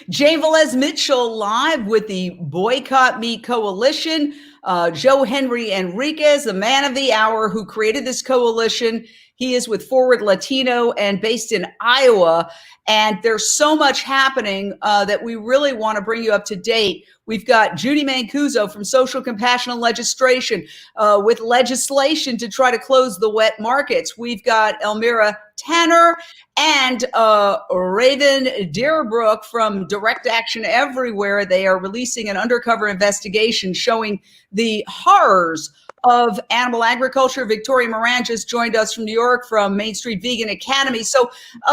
Jane Velez Mitchell live with the Boycott Meat Coalition. Joe Henry Enriquez, the man of the hour who created this coalition. He is with Forward Latino and based in Iowa. And there's so much happening that we really want to bring you up to date. We've got Judy Mancuso from Social Compassion and Legislation with legislation to try to close the wet markets. We've got Elmira Tanner and Raven Deerbrook from Direct Action Everywhere. They are releasing an undercover investigation showing the horrors of animal agriculture. Victoria Moran just joined us from New York from Main Street Vegan Academy. So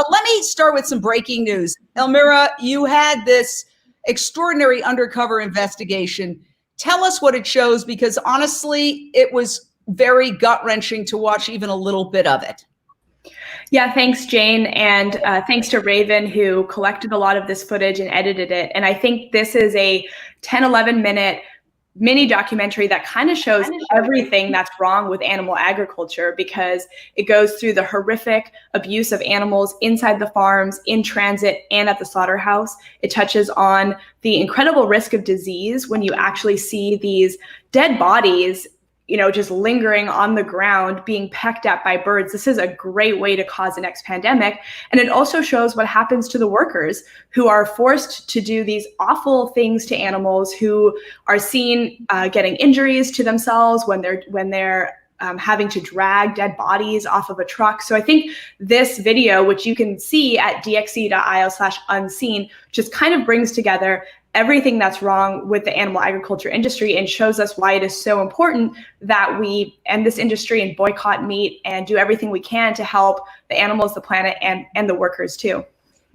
let me start with some breaking news. Elmira, you had this extraordinary undercover investigation. Tell us what it shows, because honestly, it was very gut-wrenching to watch even a little bit of it. Yeah, thanks, Jane. And thanks to Raven, who collected a lot of this footage and edited it. And I think this is a 10, 11 minute mini documentary that kind of shows everything that's wrong with animal agriculture, because it goes through the horrific abuse of animals inside the farms, in transit, and at the slaughterhouse. It touches on the incredible risk of disease when you actually see these dead bodies, you know, just lingering on the ground, being pecked at by birds. This is a great way to cause the next pandemic. And it also shows what happens to the workers who are forced to do these awful things to animals, who are seen getting injuries to themselves when they're having to drag dead bodies off of a truck. So I think this video, which you can see at dxe.io/unseen, just kind of brings together everything that's wrong with the animal agriculture industry and shows us why it is so important that we end this industry and boycott meat and do everything we can to help the animals, the planet, and the workers too.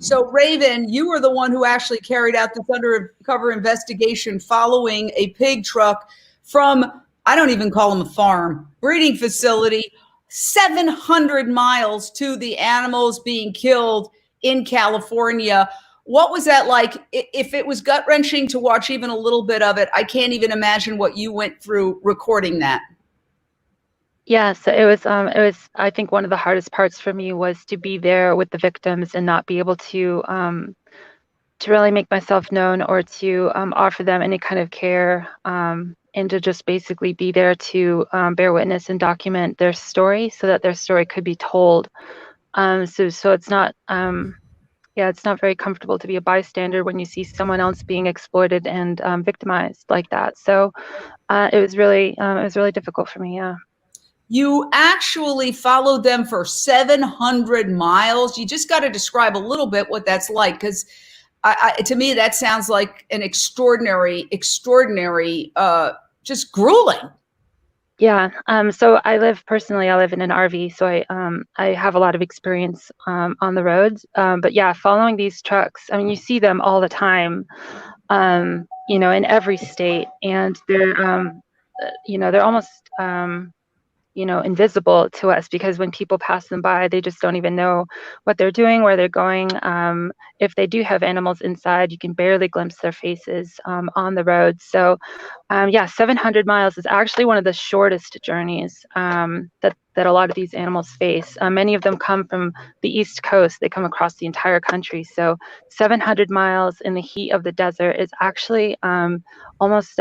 So Raven, you were the one who actually carried out this undercover investigation following a pig truck from, I don't even call them a farm, breeding facility, 700 miles to the animals being killed in California. What was that like? If it was gut-wrenching to watch even a little bit of it, I can't even imagine what you went through recording that. Yeah, so it was, I think one of the hardest parts for me was to be there with the victims and not be able to really make myself known or to offer them any kind of care, and to just basically be there to bear witness and document their story so that their story could be told. So it's not, yeah, it's not very comfortable to be a bystander when you see someone else being exploited and victimized like that. So it was really difficult for me. Yeah. You actually followed them for 700 miles. You just got to describe a little bit what that's like, because to me that sounds like an extraordinary, just grueling. Yeah. So I live in an RV, so I have a lot of experience on the roads. But yeah, following these trucks, I mean, you see them all the time, you know, in every state, and they're, you know, they're almost, you know, invisible to us, because when people pass them by, they just don't even know what they're doing, where they're going. If they do have animals inside, you can barely glimpse their faces on the road. So yeah, 700 miles is actually one of the shortest journeys that a lot of these animals face. Many of them come from the East Coast. They come across the entire country. So 700 miles in the heat of the desert is actually almost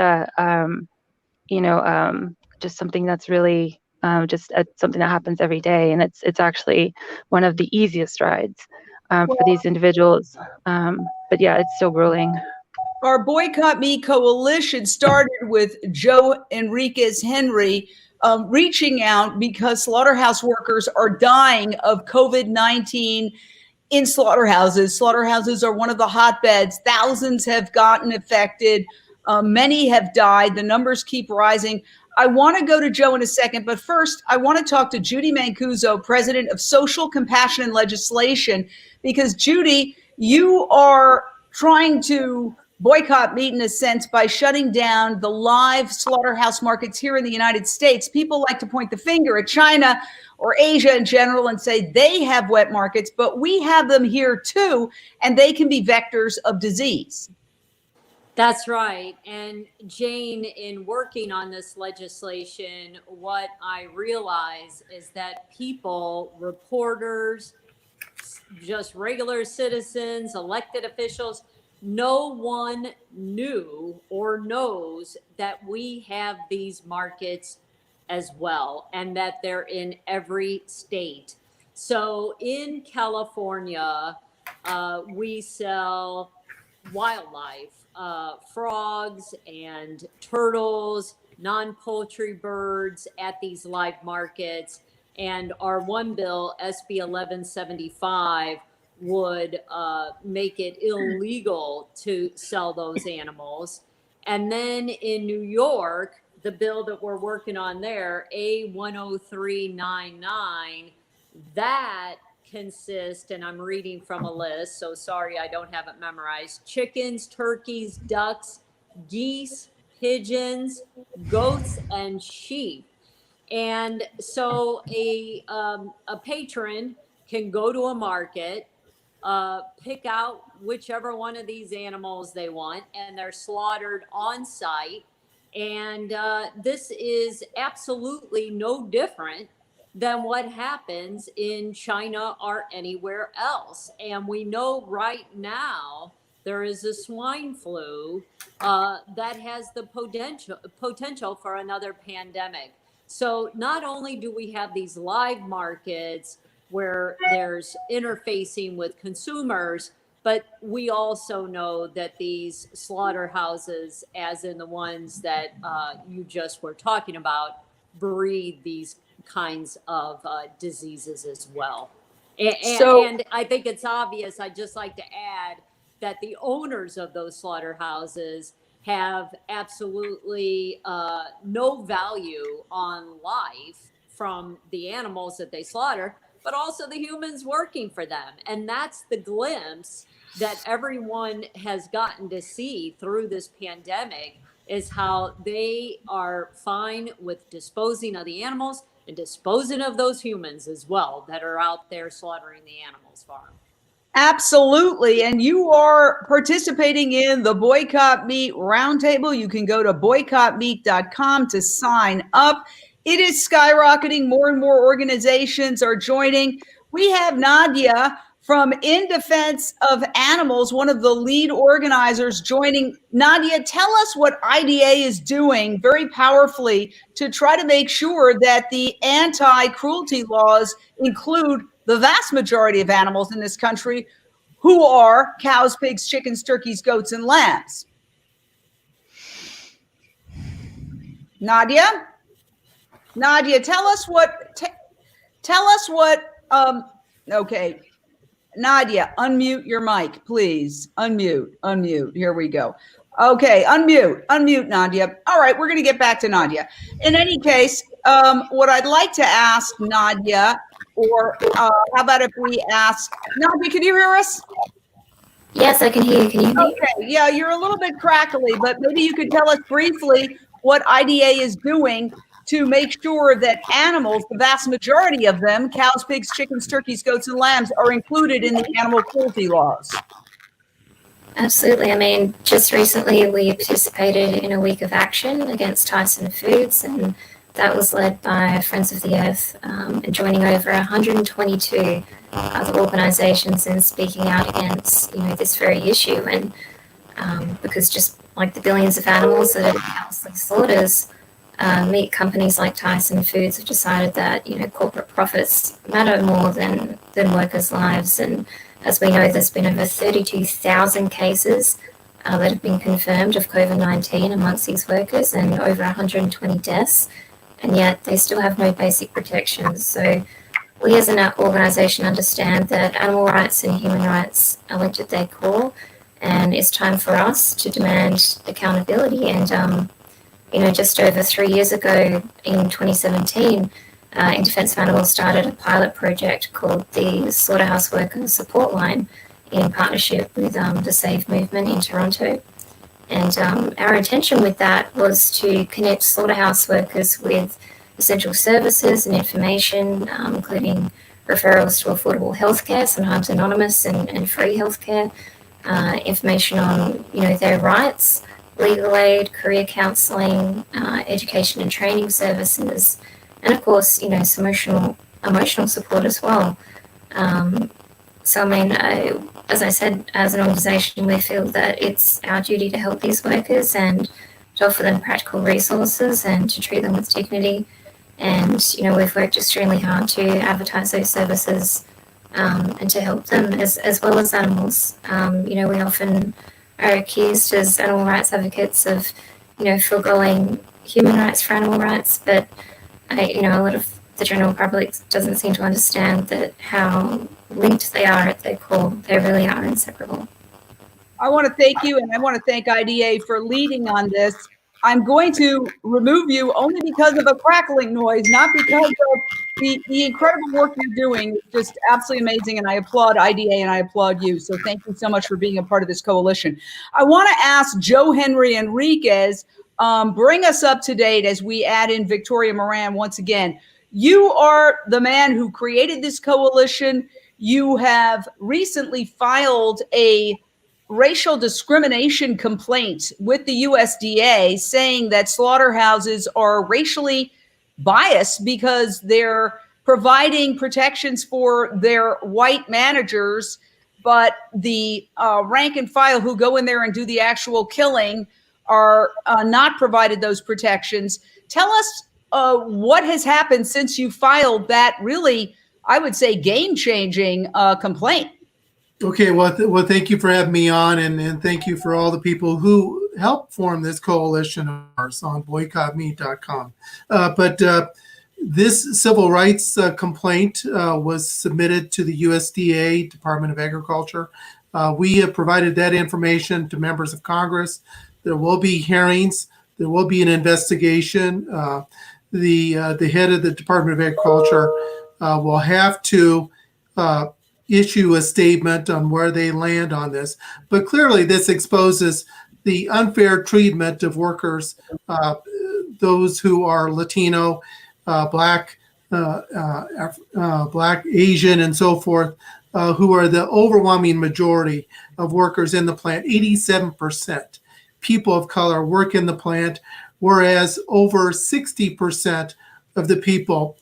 you know, just something that's really something that happens every day, and it's actually one of the easiest rides for these individuals. But yeah, it's still grueling. Our Boycott Me Coalition started with Joe Enriquez Henry reaching out because slaughterhouse workers are dying of COVID-19 in slaughterhouses. Slaughterhouses are one of the hotbeds. Thousands have gotten affected. Many have died. The numbers keep rising. I want to go to Joe in a second, but first I want to talk to Judy Mancuso, president of Social Compassion and Legislation, because Judy, you are trying to boycott meat in a sense by shutting down the live slaughterhouse markets here in the United States. People like to point the finger at China or Asia in general and say they have wet markets, but we have them here too, and they can be vectors of disease. That's right. And Jane, in working on this legislation, what I realize is that people, reporters, just regular citizens, elected officials, no one knew or knows that we have these markets as well, and that they're in every state. So in California, we sell wildlife, frogs and turtles, non-poultry birds at these live markets. And our one bill, SB 1175, would make it illegal to sell those animals. And then in New York, the bill that we're working on there, A10399, that consists, and I'm reading from a list, so sorry I don't have it memorized: chickens, turkeys, ducks, geese, pigeons, goats, and sheep. And so a patron can go to a market, pick out whichever one of these animals they want, and they're slaughtered on site. And this is absolutely no different than what happens in China or anywhere else. And we know right now there is a swine flu that has the potential for another pandemic. So not only do we have these live markets where there's interfacing with consumers, but we also know that these slaughterhouses, as in the ones that you just were talking about, breed these kinds of diseases as well. And I think it's obvious, I'd just like to add that the owners of those slaughterhouses have absolutely no value on life from the animals that they slaughter, but also the humans working for them. And that's the glimpse that everyone has gotten to see through this pandemic, is how they are fine with disposing of the animals and disposing of those humans as well that are out there slaughtering the animals for them. Absolutely. And you are participating in the Boycott Meat Roundtable. You can go to boycottmeat.com to sign up. It is skyrocketing. More and more organizations are joining. We have Nadia from In Defense of Animals, one of the lead organizers, joining. Nadia, tell us what IDA is doing very powerfully to try to make sure that the anti-cruelty laws include the vast majority of animals in this country, who are cows, pigs, chickens, turkeys, goats, and lambs. Nadia, tell us what, okay. Nadia, unmute your mic, please. Unmute. Here we go. Okay, unmute, Nadia. All right, we're going to get back to Nadia. In any case, what I'd like to ask Nadia, or how about if we ask, Nadia, can you hear us? Yes, I can hear you. Can you hear me? Okay, yeah, you're a little bit crackly, but maybe you could tell us briefly what IDA is doing to make sure that animals, the vast majority of them, cows, pigs, chickens, turkeys, goats, and lambs, are included in the animal cruelty laws. Absolutely. I mean, just recently we participated in a week of action against Tyson Foods, and that was led by Friends of the Earth, and joining over 122 other organizations and speaking out against, this very issue. And because just like the billions of animals that are countless slaughters, meat companies like Tyson Foods have decided that, corporate profits matter more than workers' lives. And as we know, there's been over 32,000 cases that have been confirmed of COVID-19 amongst these workers, and over 120 deaths, and yet they still have no basic protections. So we as an organization understand that animal rights and human rights are linked at their core, and it's time for us to demand accountability. And just over 3 years ago in 2017, In Defense of Animals started a pilot project called the Slaughterhouse Workers Support Line in partnership with the Save Movement in Toronto. And our intention with that was to connect slaughterhouse workers with essential services and information, including referrals to affordable healthcare, sometimes anonymous and free healthcare, information on their rights, legal aid, career counselling, education and training services, and of course, some emotional support as well. So I mean, as I said, as an organisation, we feel that it's our duty to help these workers and to offer them practical resources and to treat them with dignity. And, we've worked extremely hard to advertise those services and to help them as well as animals. We often are accused as animal rights advocates of, foregoing human rights for animal rights, but a lot of the general public doesn't seem to understand that how linked they are at their core. They really are inseparable. I want to thank you, and I want to thank IDA for leading on this. I'm going to remove you only because of a crackling noise, not because of the incredible work you're doing. It's just absolutely amazing, and I applaud IDA and I applaud you. So thank you so much for being a part of this coalition. I want to ask Joe Henry Enriquez, bring us up to date as we add in Victoria Moran once again. You are the man who created this coalition. You have recently filed a racial discrimination complaint with the USDA saying that slaughterhouses are racially biased because they're providing protections for their white managers, but the rank and file who go in there and do the actual killing are not provided those protections. Tell us what has happened since you filed that really, I would say, game-changing complaint. Okay, well, thank you for having me on, and thank you for all the people who helped form this coalition of ours on boycottmeat.com. But this civil rights complaint was submitted to the USDA, Department of Agriculture. We have provided that information to members of Congress. There will be hearings. There will be an investigation. The head of the Department of Agriculture will have to issue a statement on where they land on this. But clearly this exposes the unfair treatment of workers, those who are Latino, Black, Asian, and so forth, who are the overwhelming majority of workers in the plant. 87% people of color work in the plant, whereas over 60% of the people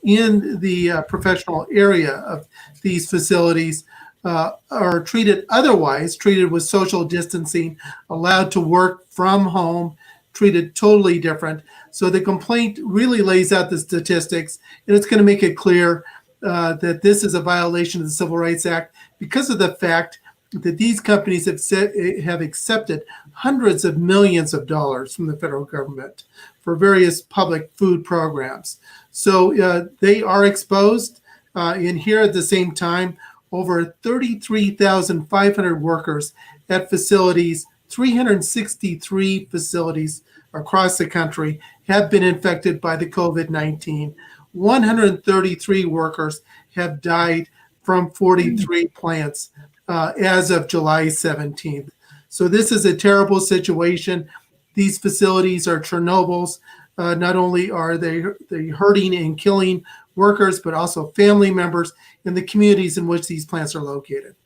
in the professional area of these facilities are treated with social distancing, allowed to work from home, treated totally different. So the complaint really lays out the statistics, and it's going to make it clear that this is a violation of the Civil Rights Act because of the fact that these companies have accepted hundreds of millions of dollars from the federal government for various public food programs. So they are exposed. And here at the same time, over 33,500 workers at facilities, 363 facilities across the country have been infected by the COVID-19. 133 workers have died from 43 plants as of July 17th. So this is a terrible situation. These facilities are Chernobyls. Not only are they hurting and killing workers, but also family members in the communities in which these plants are located.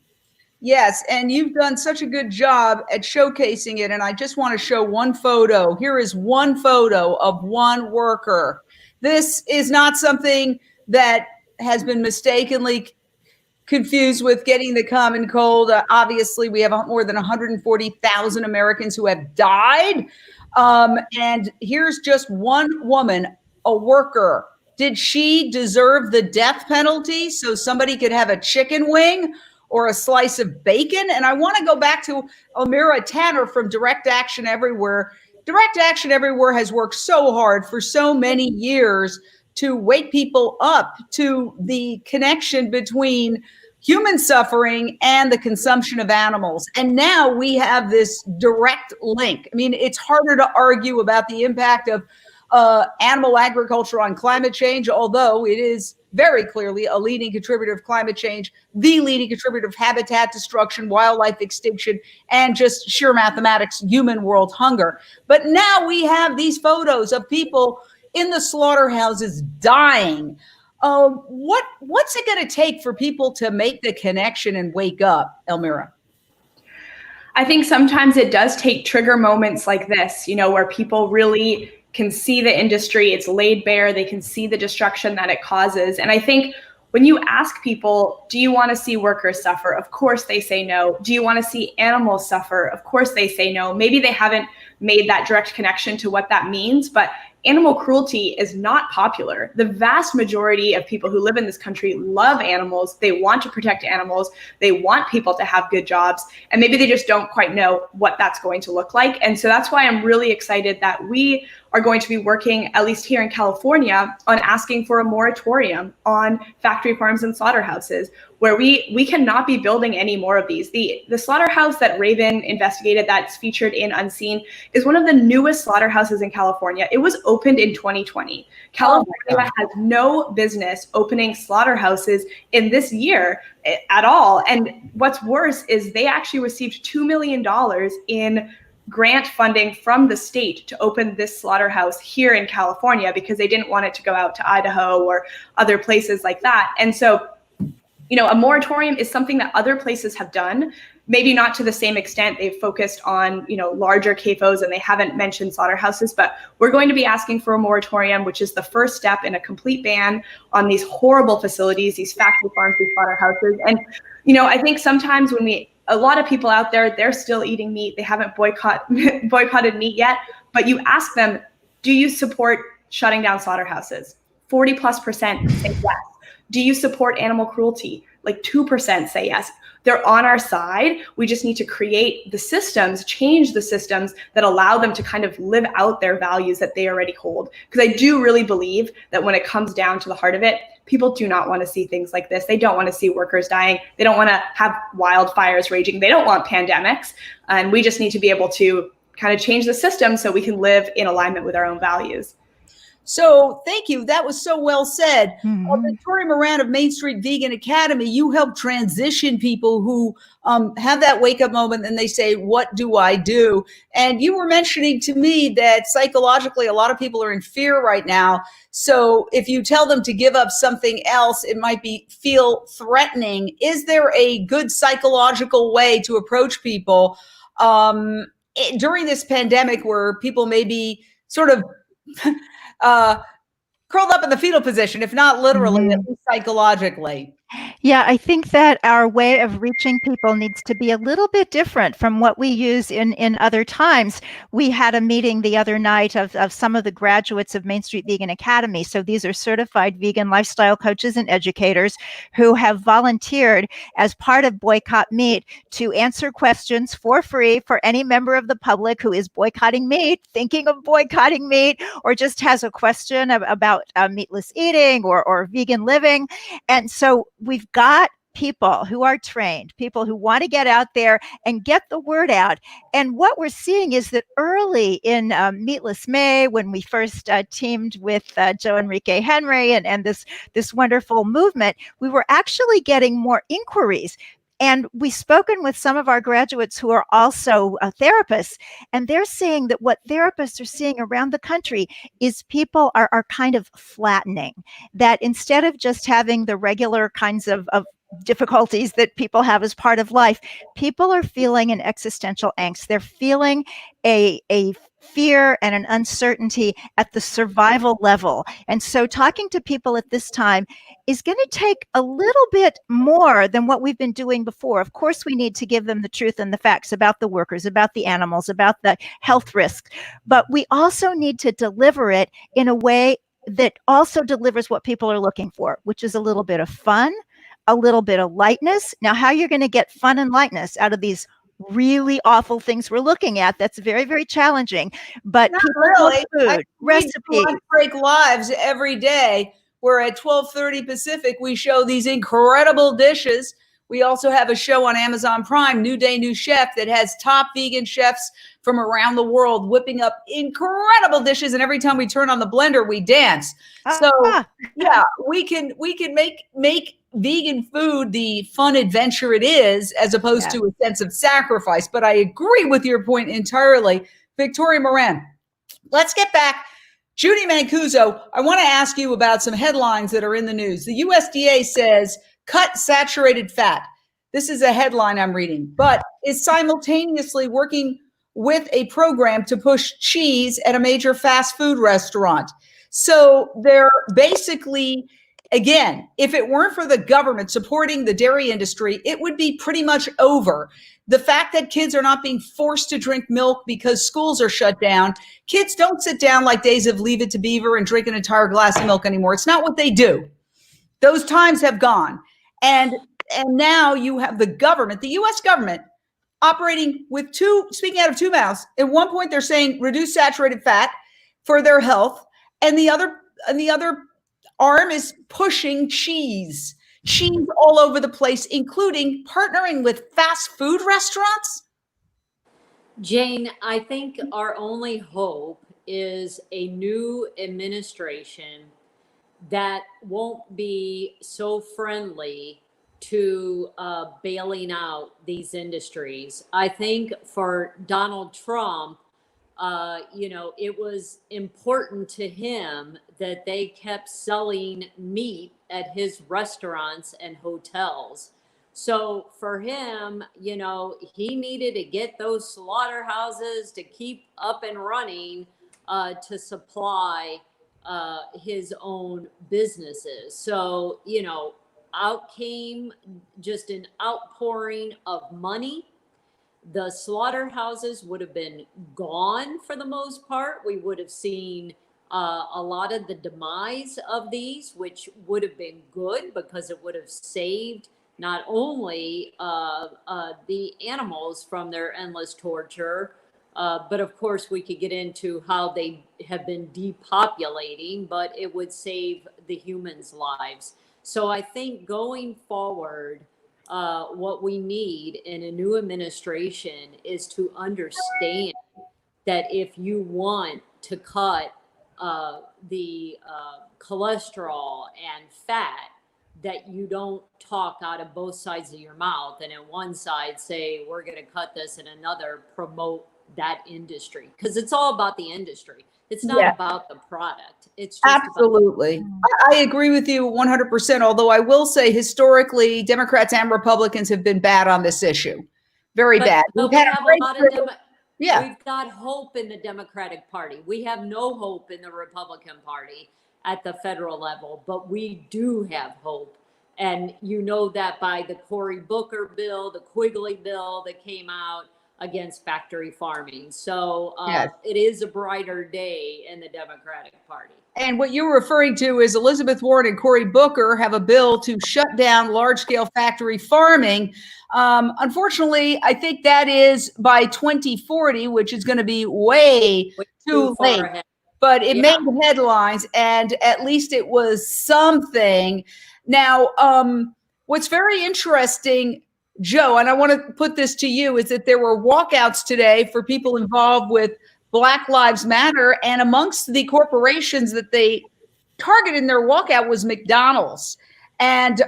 Yes, and you've done such a good job at showcasing it. And I just want to show one photo. Here is one photo of one worker. This is not something that has been mistakenly confused with getting the common cold. Obviously, we have more than 140,000 Americans who have died. And here's just one woman, a worker. Did she deserve the death penalty so somebody could have a chicken wing or a slice of bacon? And I want to go back to Elmira Tanner from Direct Action Everywhere. Direct Action Everywhere has worked so hard for so many years to wake people up to the connection between human suffering and the consumption of animals. And now we have this direct link. I mean, it's harder to argue about the impact of animal agriculture on climate change, although it is very clearly a leading contributor of climate change, the leading contributor of habitat destruction, wildlife extinction, and just sheer mathematics, human world hunger. But now we have these photos of people in the slaughterhouses dying. What's it going to take for people to make the connection and wake up, Elmira? I think sometimes it does take trigger moments like this, where people really can see the industry, it's laid bare, they can see the destruction that it causes. And I think when you ask people, do you want to see workers suffer? Of course they say no. Do you want to see animals suffer? Of course they say no. Maybe they haven't made that direct connection to what that means, but animal cruelty is not popular. The vast majority of people who live in this country love animals. They want to protect animals. They want people to have good jobs, and maybe they just don't quite know what that's going to look like. And so that's why I'm really excited that we are going to be working, at least here in California, on asking for a moratorium on factory farms and slaughterhouses, where we cannot be building any more of these. The slaughterhouse that Raven investigated that's featured in Unseen is one of the newest slaughterhouses in California. It was opened in 2020. California has no business opening slaughterhouses in this year at all. And what's worse is they actually received $2 million in grant funding from the state to open this slaughterhouse here in California because they didn't want it to go out to Idaho or other places like that. And so, a moratorium is something that other places have done, maybe not to the same extent. They've focused on, larger CAFOs and they haven't mentioned slaughterhouses, but we're going to be asking for a moratorium, which is the first step in a complete ban on these horrible facilities, these factory farms, these slaughterhouses. And, I think sometimes a lot of people out there, they're still eating meat. They haven't boycotted meat yet, but you ask them, do you support shutting down slaughterhouses? 40+% say yes. Do you support animal cruelty? Like 2% say yes. They're on our side. We just need to create the systems, change the systems that allow them to kind of live out their values that they already hold. Because I do really believe that when it comes down to the heart of it, people do not want to see things like this. They don't want to see workers dying. They don't want to have wildfires raging. They don't want pandemics. And we just need to be able to kind of change the system so we can live in alignment with our own values. So thank you. That was so well said. Victoria Moran of Main Street Vegan Academy, you help transition people who have that wake up moment and they say, what do I do? And you were mentioning to me that psychologically, a lot of people are in fear right now. So if you tell them to give up something else, it might feel threatening. Is there a good psychological way to approach people during this pandemic where people may be sort of curled up in the fetal position, if not literally, at least psychologically? Yeah, I think that our way of reaching people needs to be a little bit different from what we use in other times. We had a meeting the other night of some of the graduates of Main Street Vegan Academy. So these are certified vegan lifestyle coaches and educators who have volunteered as part of Boycott Meat to answer questions for free for any member of the public who is boycotting meat, thinking of boycotting meat, or just has a question about meatless eating or vegan living. And so we've got people who are trained, people who want to get out there and get the word out. And what we're seeing is that early in Meatless May, when we first teamed with Joe Enrique Henry and this wonderful movement, we were actually getting more inquiries. And we've spoken with some of our graduates who are also therapists, and they're saying that what therapists are seeing around the country is people are kind of flattening, that instead of just having the regular kinds of difficulties that people have as part of life, people are feeling an existential angst. They're feeling a fear and an uncertainty at the survival level. And so talking to people at this time is going to take a little bit more than what we've been doing before. Of course, we need to give them the truth and the facts about the workers, about the animals, about the health risks, but we also need to deliver it in a way that also delivers what people are looking for, which is a little bit of fun, a little bit of lightness. Now, how you're going to get fun and lightness out of these really awful things we're looking at, that's very, very challenging. But Not people really. love food, recipes. Break Lives every day, where at 12:30 Pacific, we show these incredible dishes. We also have a show on Amazon Prime, New Day, New Chef, that has top vegan chefs from around the world whipping up incredible dishes. And every time we turn on the blender, we dance. So yeah, we can make vegan food the fun adventure it is, as opposed to a sense of sacrifice. But I agree with your point entirely. Victoria Moran, let's get back. Judy Mancuso, I want to ask you about some headlines that are in the news. The USDA says cut saturated fat. This is a headline I'm reading, but is simultaneously working with a program to push cheese at a major fast food restaurant. So they're basically Again, if it weren't for the government supporting the dairy industry, it would be pretty much over. The fact that kids are not being forced to drink milk because schools are shut down, kids don't sit down like days of Leave It to Beaver and drink an entire glass of milk anymore. It's not what they do. Those times have gone. And now you have the government, the US government, operating with speaking out of two mouths. At one point, they're saying reduce saturated fat for their health, and the other arm is pushing cheese all over the place, including partnering with fast food restaurants. Jane, I think our only hope is a new administration that won't be so friendly to bailing out these industries. I think for Donald Trump, it was important to him that they kept selling meat at his restaurants and hotels. So for him, he needed to get those slaughterhouses to keep up and running to supply his own businesses. So, out came just an outpouring of money. The slaughterhouses would have been gone for the most part. We would have seen a lot of the demise of these, which would have been good because it would have saved not only the animals from their endless torture, but of course we could get into how they have been depopulating, but it would save the humans' lives. So I think going forward, what we need in a new administration is to understand that if you want to cut the cholesterol and fat, that you don't talk out of both sides of your mouth and in one side say we're going to cut this and another promote that industry, because it's all about the industry. It's not about the product. It's just absolutely. I agree with you 100%. Although I will say historically, Democrats and Republicans have been bad on this issue. Very bad. We've got hope in the Democratic Party. We have no hope in the Republican Party at the federal level, but we do have hope. And you know that by the Cory Booker bill, the Quigley bill that came out against factory farming. So it is a brighter day in the Democratic Party. And what you're referring to is Elizabeth Warren and Cory Booker have a bill to shut down large-scale factory farming. Unfortunately, I think that is by 2040, which is going to be way too late. Ahead. But it made headlines, and at least it was something. Now, what's very interesting, Joe, and I want to put this to you, is that there were walkouts today for people involved with Black Lives Matter, and amongst the corporations that they targeted in their walkout was McDonald's. And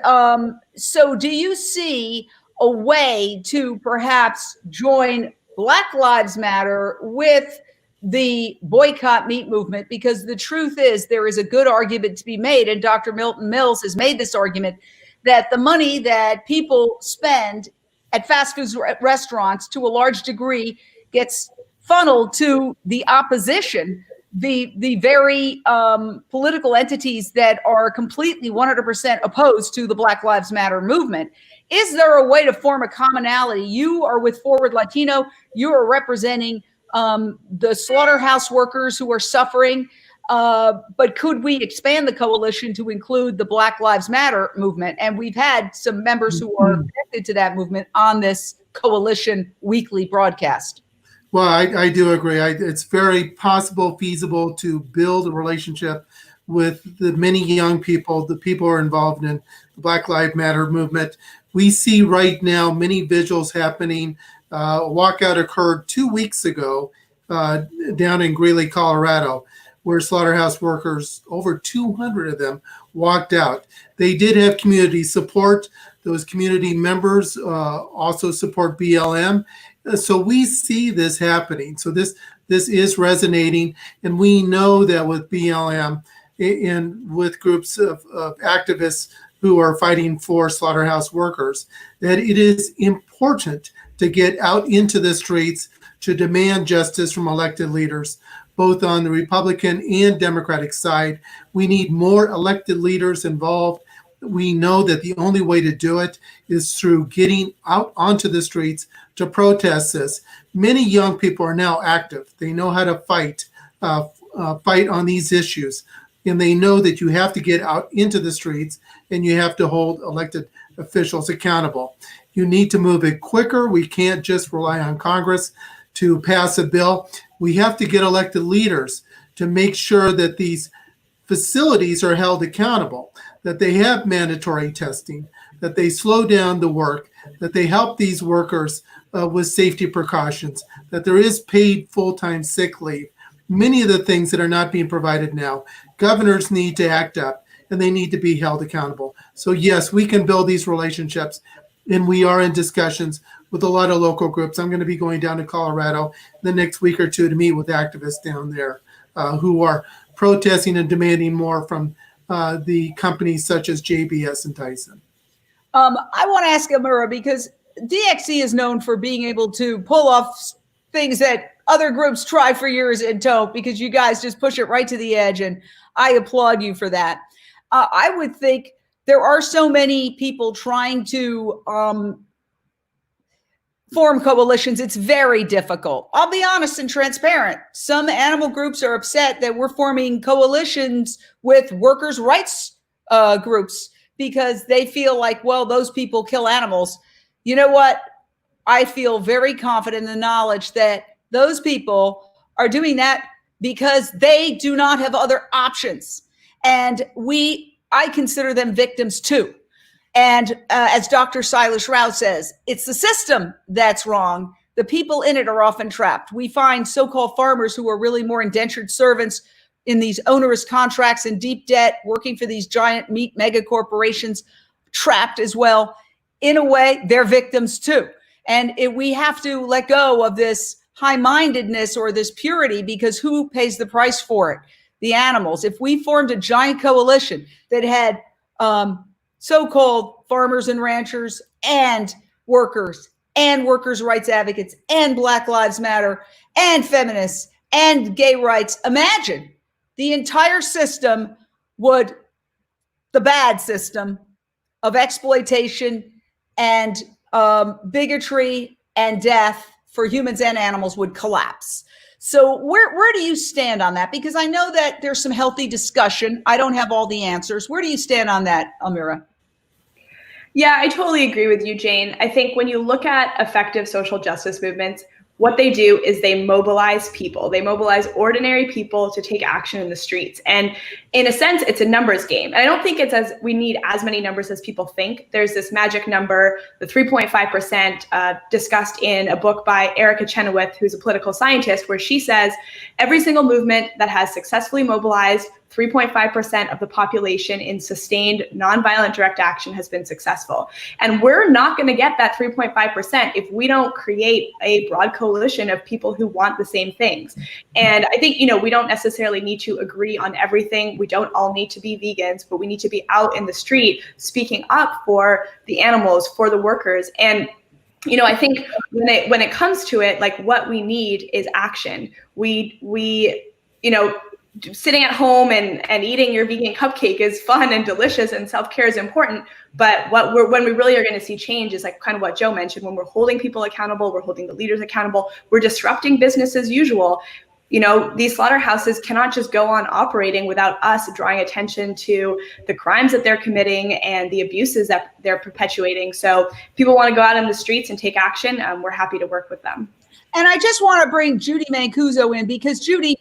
so do you see a way to perhaps join Black Lives Matter with the boycott meat movement? Because the truth is there is a good argument to be made, and Dr. Milton Mills has made this argument, that the money that people spend at fast food restaurants to a large degree gets funneled to the opposition, the very political entities that are completely 100% opposed to the Black Lives Matter movement. Is there a way to form a commonality? You are with Forward Latino. You are representing the slaughterhouse workers who are suffering. But could we expand the coalition to include the Black Lives Matter movement? And we've had some members who are connected to that movement on this coalition weekly broadcast. Well, I do agree. It's very possible, feasible to build a relationship with the many young people, the people who are involved in the Black Lives Matter movement. We see right now many visuals happening. A walkout occurred 2 weeks ago down in Greeley, Colorado, where slaughterhouse workers, over 200 of them, walked out. They did have community support. Those community members also support BLM. So we see this happening. So this is resonating, and we know that with BLM and with groups of activists who are fighting for slaughterhouse workers, that it is important to get out into the streets to demand justice from elected leaders. both on the Republican and Democratic side. We need more elected leaders involved. We know that the only way to do it is through getting out onto the streets to protest this. Many young people are now active. They know how to fight on these issues. And they know that you have to get out into the streets and you have to hold elected officials accountable. You need to move it quicker. We can't just rely on Congress to pass a bill. We have to get elected leaders to make sure that these facilities are held accountable, that they have mandatory testing, that they slow down the work, that they help these workers with safety precautions, that there is paid full-time sick leave. Many of the things that are not being provided now, governors need to act up and they need to be held accountable. So yes, we can build these relationships, and we are in discussions with a lot of local groups. I'm going to be going down to Colorado the next week or two to meet with activists down there who are protesting and demanding more from the companies such as JBS and Tyson. I want to ask Amira, because DXC is known for being able to pull off things that other groups try for years and don't, because you guys just push it right to the edge, and I applaud you for that. I would think there are so many people trying to form coalitions. It's very difficult. I'll be honest and transparent. Some animal groups are upset that we're forming coalitions with workers' rights groups because they feel like, well, those people kill animals. You know what? I feel very confident in the knowledge that those people are doing that because they do not have other options. And I consider them victims too. And as Dr. Silas Rao says, it's the system that's wrong. The people in it are often trapped. We find so-called farmers who are really more indentured servants in these onerous contracts and deep debt, working for these giant meat mega corporations, trapped as well. In a way, they're victims too. And we have to let go of this high-mindedness or this purity, because who pays the price for it? The animals. If we formed a giant coalition that had so-called farmers and ranchers and workers rights advocates and Black Lives Matter and feminists and gay rights, imagine the entire system the bad system of exploitation and bigotry and death for humans and animals would collapse. So where do you stand on that? Because I know that there's some healthy discussion. I don't have all the answers. Where do you stand on that, Amira? Yeah, I totally agree with you, Jane. I think when you look at effective social justice movements, what they do is they mobilize people. They mobilize ordinary people to take action in the streets. And in a sense, it's a numbers game. And I don't think we need as many numbers as people think. There's this magic number, the 3.5%, discussed in a book by Erica Chenoweth, who's a political scientist, where she says every single movement that has successfully mobilized 3.5% of the population in sustained nonviolent direct action has been successful. And we're not going to get that 3.5% if we don't create a broad coalition of people who want the same things. And I think, we don't necessarily need to agree on everything. We don't all need to be vegans, but we need to be out in the street speaking up for the animals, for the workers. And I think when it comes to it, like, what we need is action. We sitting at home and eating your vegan cupcake is fun and delicious, and self-care is important. But when we really are going to see change is like kind of what Joe mentioned, when we're holding people accountable, we're holding the leaders accountable, we're disrupting business as usual. These slaughterhouses cannot just go on operating without us drawing attention to the crimes that they're committing and the abuses that they're perpetuating. So if people want to go out in the streets and take action, we're happy to work with them. And I just want to bring Judy Mancuso in, because Judy,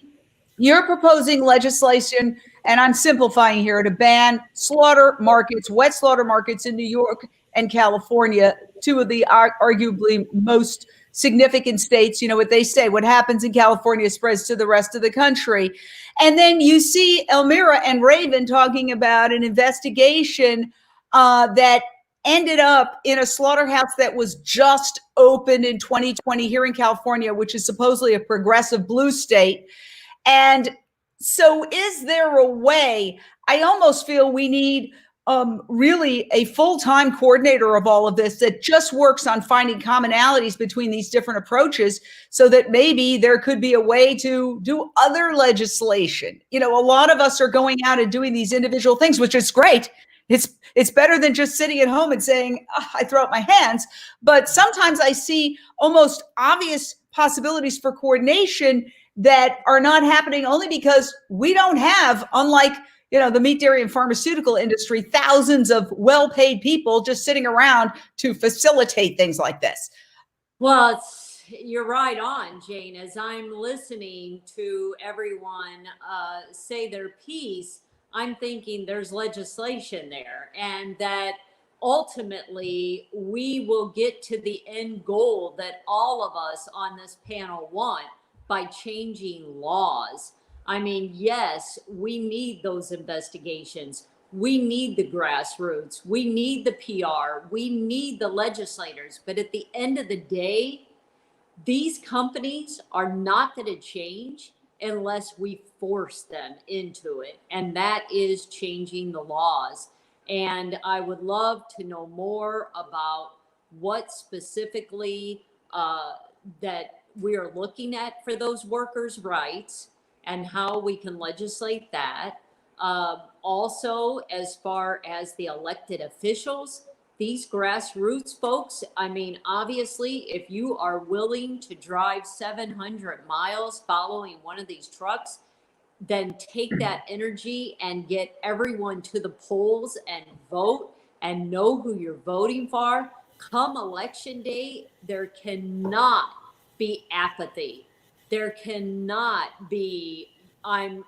you're proposing legislation, and I'm simplifying here, to ban slaughter markets, wet slaughter markets in New York and California, two of the arguably most significant states. You know what they say, what happens in California spreads to the rest of the country. And then you see Elmira and Raven talking about an investigation that ended up in a slaughterhouse that was just opened in 2020 here in California, which is supposedly a progressive blue state. And so is there a way? I almost feel we need really a full-time coordinator of all of this that just works on finding commonalities between these different approaches so that maybe there could be a way to do other legislation. You know, a lot of us are going out and doing these individual things, which is great. It's better than just sitting at home and saying, oh, I throw up my hands. But sometimes I see almost obvious possibilities for coordination that are not happening only because we don't have, unlike the meat, dairy, and pharmaceutical industry, thousands of well-paid people just sitting around to facilitate things like this. Well, you're right on, Jane. As I'm listening to everyone say their piece, I'm thinking there's legislation there, and that ultimately we will get to the end goal that all of us on this panel want by changing laws. I mean, yes, we need those investigations. We need the grassroots. We need the PR. We need the legislators. But at the end of the day, these companies are not going to change unless we force them into it. And that is changing the laws. And I would love to know more about what specifically that we are looking at for those workers' rights, and how we can legislate that. Also, as far as the elected officials, these grassroots folks, I mean, obviously, if you are willing to drive 700 miles following one of these trucks, then take that energy and get everyone to the polls and vote and know who you're voting for. Come election day, there cannot be apathy. There cannot be, I'm,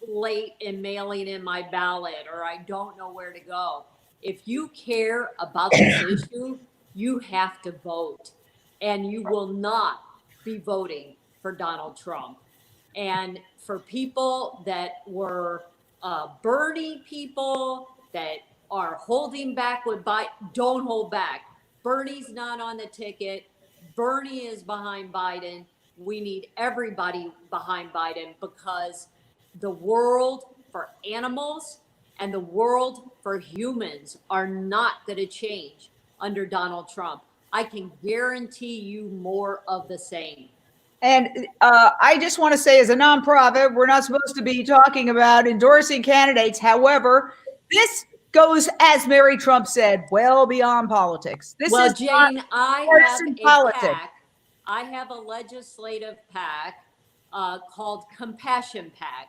late in mailing in my ballot, or I don't know where to go. If you care about this issue, you have to vote, and you will not be voting for Donald Trump. And for people that were Bernie people that are holding back with Biden, don't hold back. Bernie's not on the ticket. Bernie is behind Biden. We need everybody behind Biden, because the world for animals and the world for humans are not going to change under Donald Trump. I can guarantee you more of the same. And I just want to say, as a nonprofit, we're not supposed to be talking about endorsing candidates. However, this goes, as Mary Trump said, well beyond politics. This is Jane, I have a politics. PAC. I have a legislative PAC called Compassion PAC.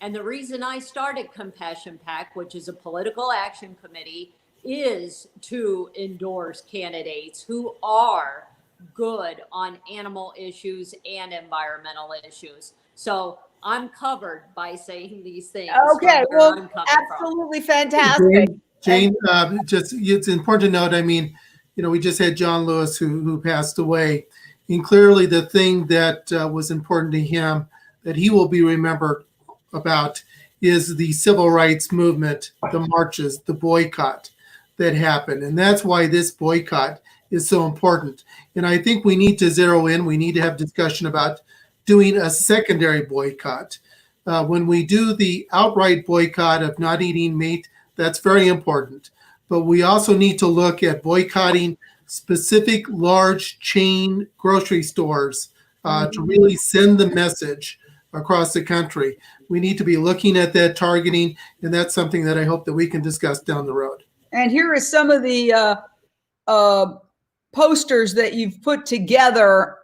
And the reason I started Compassion PAC, which is a political action committee, is to endorse candidates who are good on animal issues and environmental issues. So I'm covered by saying these things. Okay, well, absolutely fantastic. Jane, it's important to note, I mean, we just had John Lewis who passed away. And clearly the thing that was important to him that he will be remembered about is the civil rights movement, the marches, the boycott that happened. And that's why this boycott is so important. And I think we need to zero in. We need to have discussion about doing a secondary boycott. When we do the outright boycott of not eating meat, that's very important. But we also need to look at boycotting specific large chain grocery stores to really send the message across the country. We need to be looking at that targeting, and that's something that I hope that we can discuss down the road. And here are some of the posters that you've put together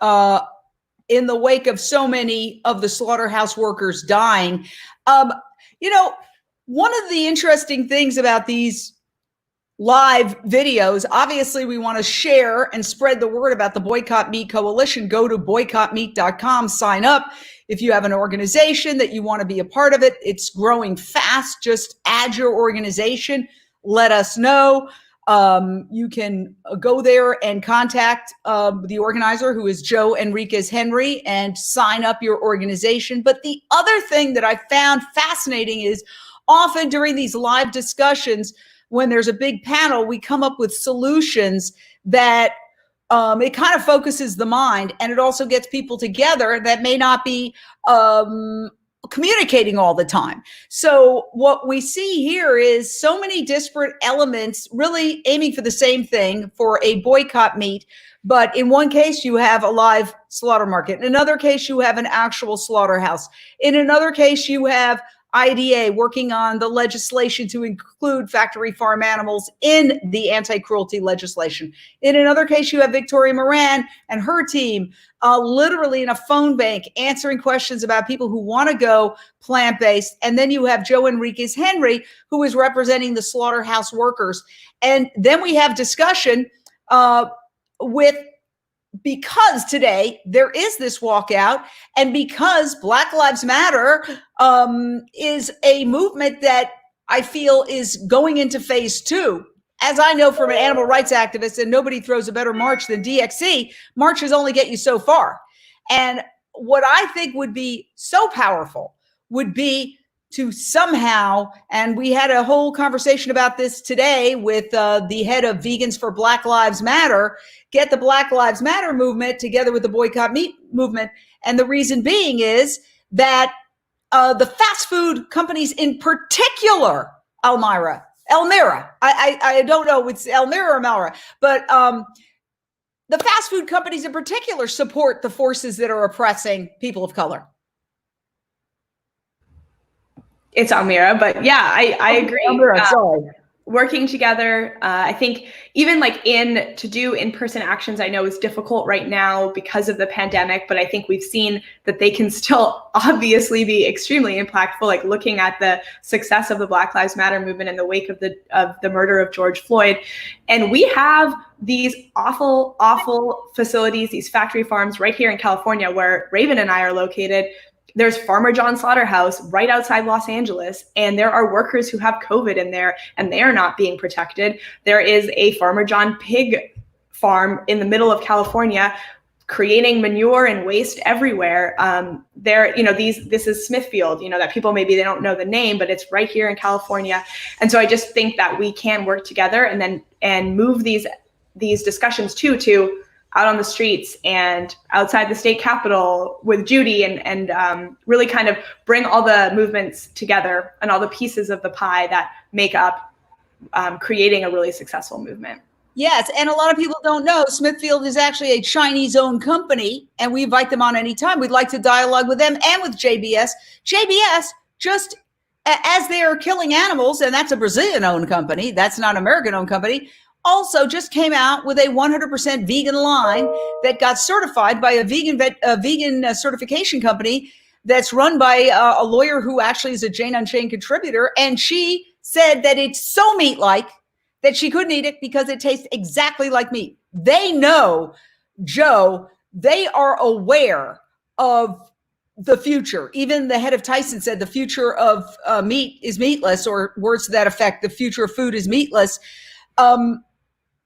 in the wake of so many of the slaughterhouse workers dying. One of the interesting things about these live videos, obviously we want to share and spread the word about the Boycott Meat Coalition. Go to boycottmeat.com, sign up. If you have an organization that you want to be a part of it, it's growing fast. Just add your organization. Let us know. You can go there and contact the organizer, who is Joe Enriquez Henry, and sign up your organization. But the other thing that I found fascinating is often during these live discussions, when there's a big panel, we come up with solutions that it kind of focuses the mind, and it also gets people together that may not be communicating all the time. So what we see here is so many disparate elements really aiming for the same thing, for a boycott meat. But in one case, you have a live slaughter market. In another case, you have an actual slaughterhouse. In another case, you have IDA working on the legislation to include factory farm animals in the anti-cruelty legislation. In another case, you have Victoria Moran and her team literally in a phone bank answering questions about people who want to go plant-based. And then you have Joe Enriquez Henry, who is representing the slaughterhouse workers. And then we have discussion because today there is this walkout, and because Black Lives Matter is a movement that I feel is going into phase 2. As I know from an animal rights activist, and nobody throws a better march than DXC, marches only get you so far. And what I think would be so powerful would be to somehow, and we had a whole conversation about this today with the head of Vegans for Black Lives Matter, get the Black Lives Matter movement together with the boycott meat movement. And the reason being is that the fast food companies in particular, Elmira, I don't know if it's Elmira or Malra, but the fast food companies in particular support the forces that are oppressing people of color. It's Almira, but yeah, I agree. Almira, sorry. Working together, I think even like to do in-person actions, I know is difficult right now because of the pandemic, but I think we've seen that they can still obviously be extremely impactful, like looking at the success of the Black Lives Matter movement in the wake of the murder of George Floyd. And we have these awful, awful facilities, these factory farms right here in California where Raven and I are located. There's Farmer John Slaughterhouse right outside Los Angeles, and there are workers who have COVID in there, and they are not being protected. There is a Farmer John pig farm in the middle of California, creating manure and waste everywhere. This is Smithfield, that people maybe they don't know the name, but it's right here in California. And so I just think that we can work together and move these discussions to out on the streets and outside the state capitol with Judy and really kind of bring all the movements together and all the pieces of the pie that make up creating a really successful movement. Yes, and a lot of people don't know Smithfield is actually a Chinese-owned company, and we invite them on anytime. We'd like to dialogue with them and with JBS. JBS, just as they are killing animals, and that's a Brazilian-owned company, that's not an American-owned company, also just came out with a 100% vegan line that got certified by a vegan certification company that's run by a lawyer who actually is a Jane Unchained contributor. And she said that it's so meat-like that she couldn't eat it because it tastes exactly like meat. They know, Joe, they are aware of the future. Even the head of Tyson said the future of meat is meatless, or words to that effect, the future of food is meatless.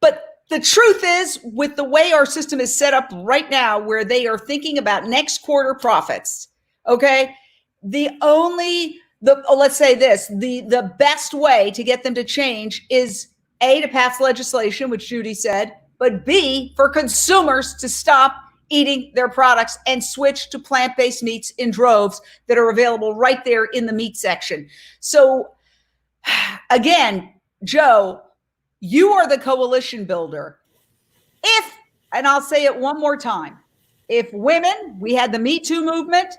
But the truth is, with the way our system is set up right now, where they are thinking about next quarter profits, okay, let's say this, the best way to get them to change is A, to pass legislation, which Judy said, but B, for consumers to stop eating their products and switch to plant-based meats in droves that are available right there in the meat section. So again, Joe, you are the coalition builder. And I'll say it one more time, if women, we had the Me Too movement,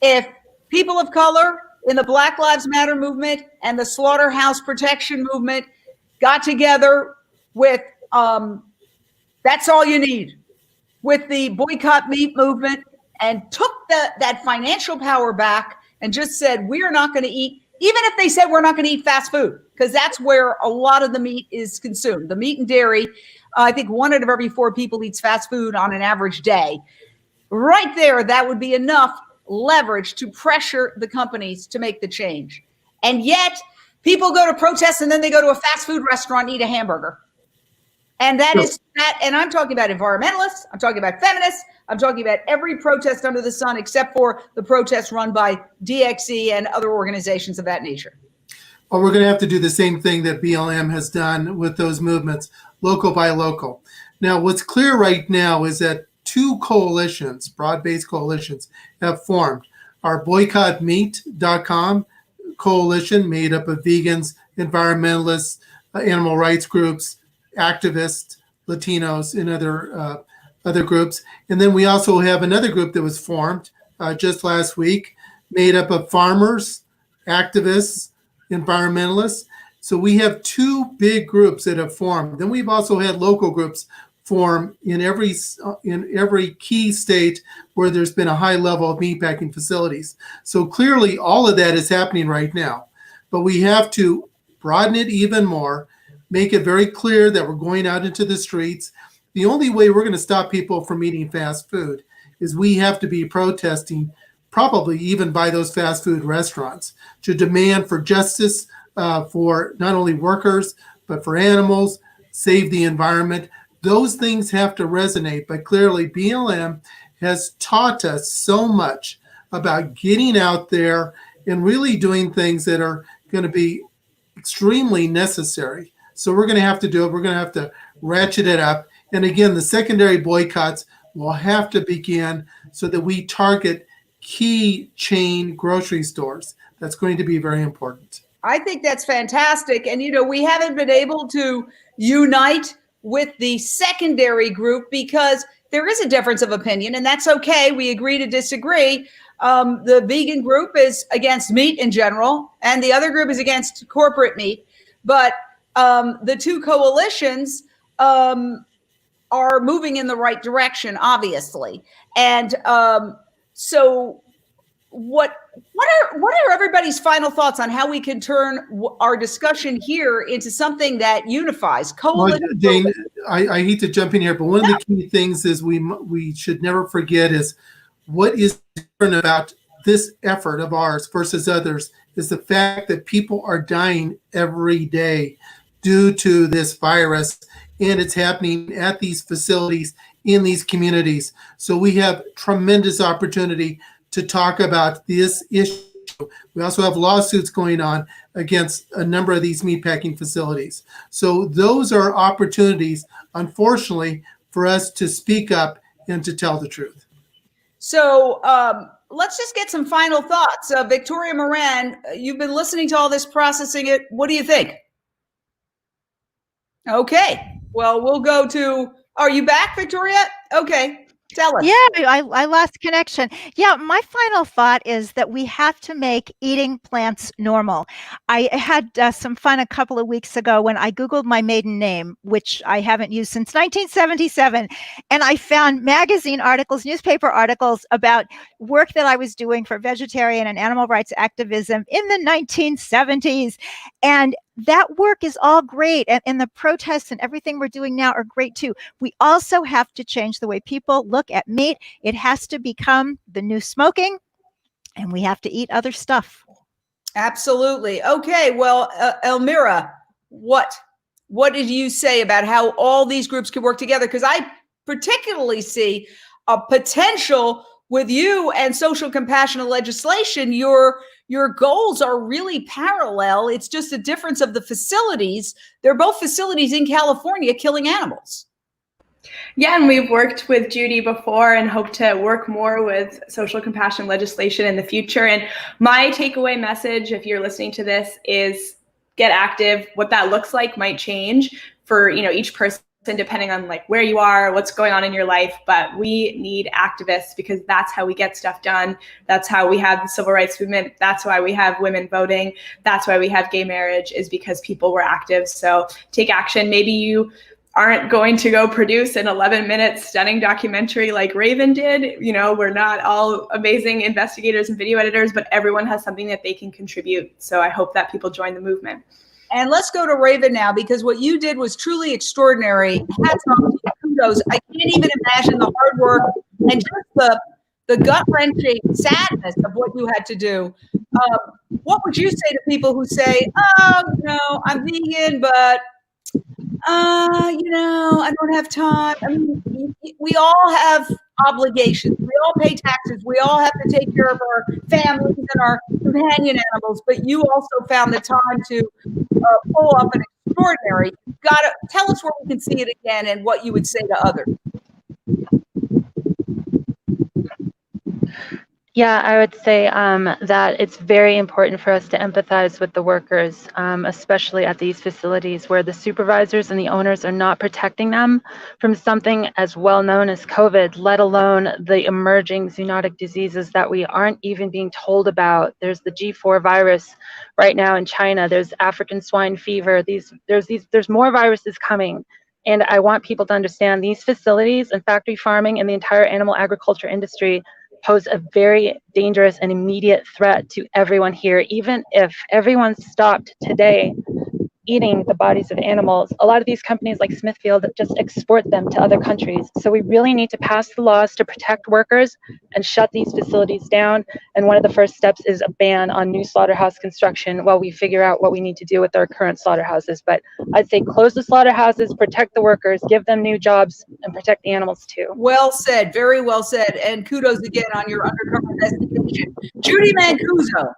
if people of color in the Black Lives Matter movement and the slaughterhouse protection movement got together with, that's all you need, with the boycott meat movement and took that financial power back and just said, we are not going to eat, even if they said we're not going to eat fast food, because that's where a lot of the meat is consumed. The meat and dairy, I think 1 out of every 4 people eats fast food on an average day. Right there, that would be enough leverage to pressure the companies to make the change. And yet, people go to protests and then they go to a fast food restaurant and eat a hamburger. And that is that. And I'm talking about environmentalists. I'm talking about feminists. I'm talking about every protest under the sun, except for the protests run by DXE and other organizations of that nature. Well, we're going to have to do the same thing that BLM has done with those movements, local by local. Now, what's clear right now is that 2 coalitions, broad-based coalitions, have formed. our boycottmeat.com coalition made up of vegans, environmentalists, animal rights groups, activists, Latinos, and other groups. And then we also have another group that was formed just last week, made up of farmers, activists, environmentalists. So we have two big groups that have formed. Then we've also had local groups form in every key state where there's been a high level of meatpacking facilities. So clearly all of that is happening right now, but we have to broaden it even more, make it very clear that we're going out into the streets. The only way we're going to stop people from eating fast food is we have to be protesting, probably even by those fast food restaurants, to demand for justice for not only workers, but for animals, save the environment. Those things have to resonate, but clearly BLM has taught us so much about getting out there and really doing things that are going to be extremely necessary. So we're going to have to do it. We're going to have to ratchet it up. And again, the secondary boycotts will have to begin so that we target key chain grocery stores. That's going to be very important. I think that's fantastic. And, we haven't been able to unite with the secondary group because there is a difference of opinion, and that's okay. We agree to disagree. The vegan group is against meat in general, and the other group is against corporate meat. But the two coalitions are moving in the right direction, obviously. And so what are everybody's final thoughts on how we can turn our discussion here into something that unifies? Well, Jane, I hate to jump in here, but one of the key things is we should never forget is what is different about this effort of ours versus others is the fact that people are dying every day due to this virus, and it's happening at these facilities in these communities. So we have tremendous opportunity to talk about this issue. We also have lawsuits going on against a number of these meatpacking facilities. So those are opportunities, unfortunately, for us to speak up and to tell the truth. So let's just get some final thoughts. Victoria Moran, you've been listening to all this, processing it. What do you think? Okay, well, we'll go to, are you back, Victoria? Okay. Tell us. Yeah, I lost connection. Yeah, my final thought is that we have to make eating plants normal. I had some fun a couple of weeks ago when I Googled my maiden name, which I haven't used since 1977, and I found magazine articles, newspaper articles about work that I was doing for vegetarian and animal rights activism in the 1970s. And that work is all great. And the protests and everything we're doing now are great too. We also have to change the way people look at meat. It has to become the new smoking, and we have to eat other stuff. Absolutely. Okay. Well, Elmira, what did you say about how all these groups can work together? Because I particularly see a potential with you and social compassion and legislation. Your goals are really parallel. It's just a difference of the facilities. They're both facilities in California killing animals. Yeah, and we've worked with Judy before and hope to work more with social compassion legislation in the future. And my takeaway message, if you're listening to this, is get active. What that looks like might change for each person, depending on where you are, what's going on in your life. But we need activists because that's how we get stuff done. That's how we have the civil rights movement. That's why we have women voting. That's why we have gay marriage, is because people were active. So take action. Maybe you aren't going to go produce an 11-minute stunning documentary like Raven did. We're not all amazing investigators and video editors, but everyone has something that they can contribute. So I hope that people join the movement. And let's go to Raven now, because what you did was truly extraordinary. Hats off to you. Kudos. I can't even imagine the hard work and just the gut-wrenching sadness of what you had to do. What would you say to people who say, I'm vegan, but I don't have time? I mean, we all have obligations. We all pay taxes. We all have to take care of our families and our companion animals. But you also found the time to pull up an extraordinary. Gotta tell us where we can see it again and what you would say to others. Yeah, I would say that it's very important for us to empathize with the workers, especially at these facilities where the supervisors and the owners are not protecting them from something as well known as COVID, let alone the emerging zoonotic diseases that we aren't even being told about. There's the G4 virus right now in China. There's African swine fever. There's more viruses coming. And I want people to understand these facilities and factory farming and the entire animal agriculture industry pose a very dangerous and immediate threat to everyone here. Even if everyone stopped today eating the bodies of animals, a lot of these companies like Smithfield just export them to other countries. So we really need to pass the laws to protect workers and shut these facilities down. And one of the first steps is a ban on new slaughterhouse construction while we figure out what we need to do with our current slaughterhouses. But I'd say close the slaughterhouses, protect the workers, give them new jobs, and protect the animals too. Well said. Very well said. And kudos again on your undercover investigation. Judy Mancuso.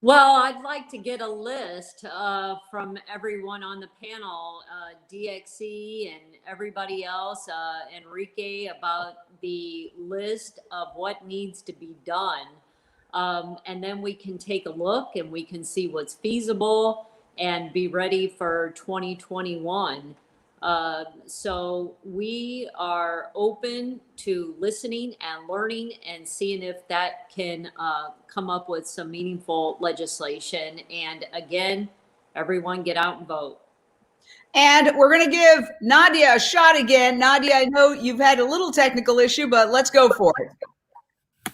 Well, I'd like to get a list from everyone on the panel, DXE and everybody else, Enrique, about the list of what needs to be done. And then we can take a look and we can see what's feasible and be ready for 2021. So we are open to listening and learning and seeing if that can come up with some meaningful legislation. And again, everyone get out and vote. And we're going to give Nadia a shot again. Nadia, I know you've had a little technical issue, but let's go for it.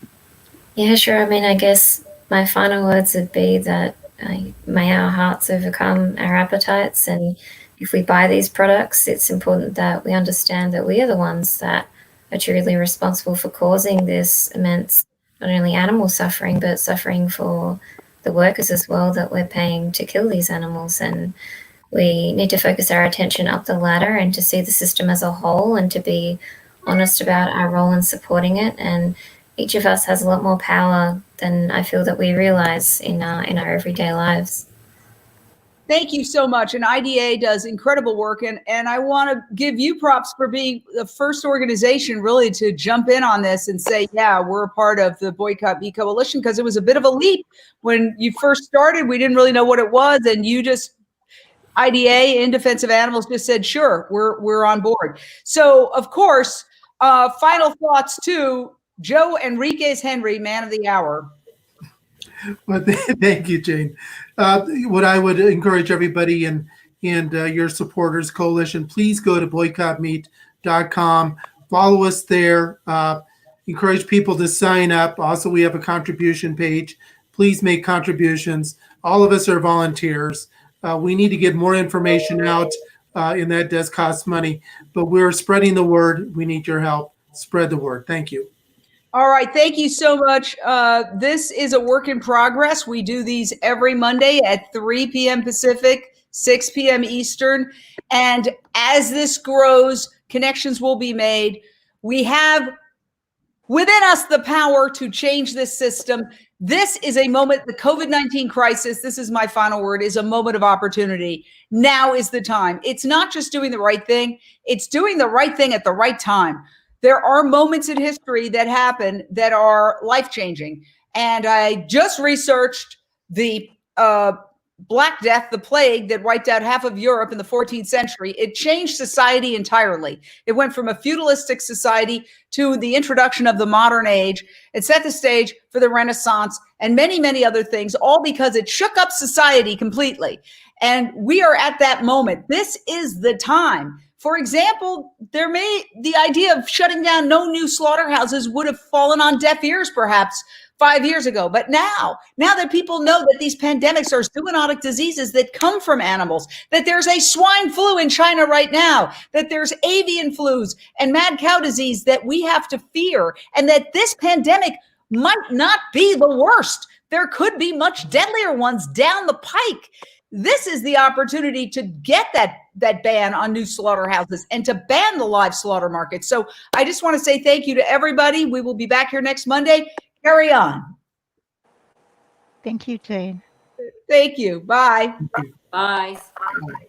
Yeah, sure. I mean, I guess my final words would be that may our hearts overcome our appetites, and if we buy these products, it's important that we understand that we are the ones that are truly responsible for causing this immense, not only animal suffering, but suffering for the workers as well that we're paying to kill these animals. And we need to focus our attention up the ladder and to see the system as a whole and to be honest about our role in supporting it. And each of us has a lot more power than I feel that we realize in our everyday lives. Thank you so much. And IDA does incredible work. And I want to give you props for being the first organization really to jump in on this and say, yeah, we're a part of the Boycott Me Coalition, because it was a bit of a leap. When you first started, we didn't really know what it was. And you just, IDA, In Defense of Animals, just said, sure, we're on board. So, of course, final thoughts to Joe Enriquez Henry, man of the hour. Well, thank you, Jane. What I would encourage everybody and your supporters, coalition, please go to boycottmeat.com. Follow us there. Encourage people to sign up. Also, we have a contribution page. Please make contributions. All of us are volunteers. We need to get more information out, and that does cost money. But we're spreading the word. We need your help. Spread the word. Thank you. All right. Thank you so much. This is a work in progress. We do these every Monday at 3 p.m. Pacific, 6 p.m. Eastern. And as this grows, connections will be made. We have within us the power to change this system. This is a moment, the COVID-19 crisis, this is my final word, is a moment of opportunity. Now is the time. It's not just doing the right thing. It's doing the right thing at the right time. There are moments in history that happen that are life-changing. And I just researched the Black Death, the plague that wiped out half of Europe in the 14th century. It changed society entirely. It went from a feudalistic society to the introduction of the modern age. It set the stage for the Renaissance and many, many other things, all because it shook up society completely. And we are at that moment. This is the time. For example, the idea of shutting down no new slaughterhouses would have fallen on deaf ears perhaps 5 years ago. But now that people know that these pandemics are zoonotic diseases that come from animals, that there's a swine flu in China right now, that there's avian flus and mad cow disease that we have to fear, and that this pandemic might not be the worst. There could be much deadlier ones down the pike. This is the opportunity to get that ban on new slaughterhouses and to ban the live slaughter market. So I just want to say thank you to everybody. We will be back here next Monday. Carry on. Thank you, Jane. Thank you. Bye. Bye. Bye.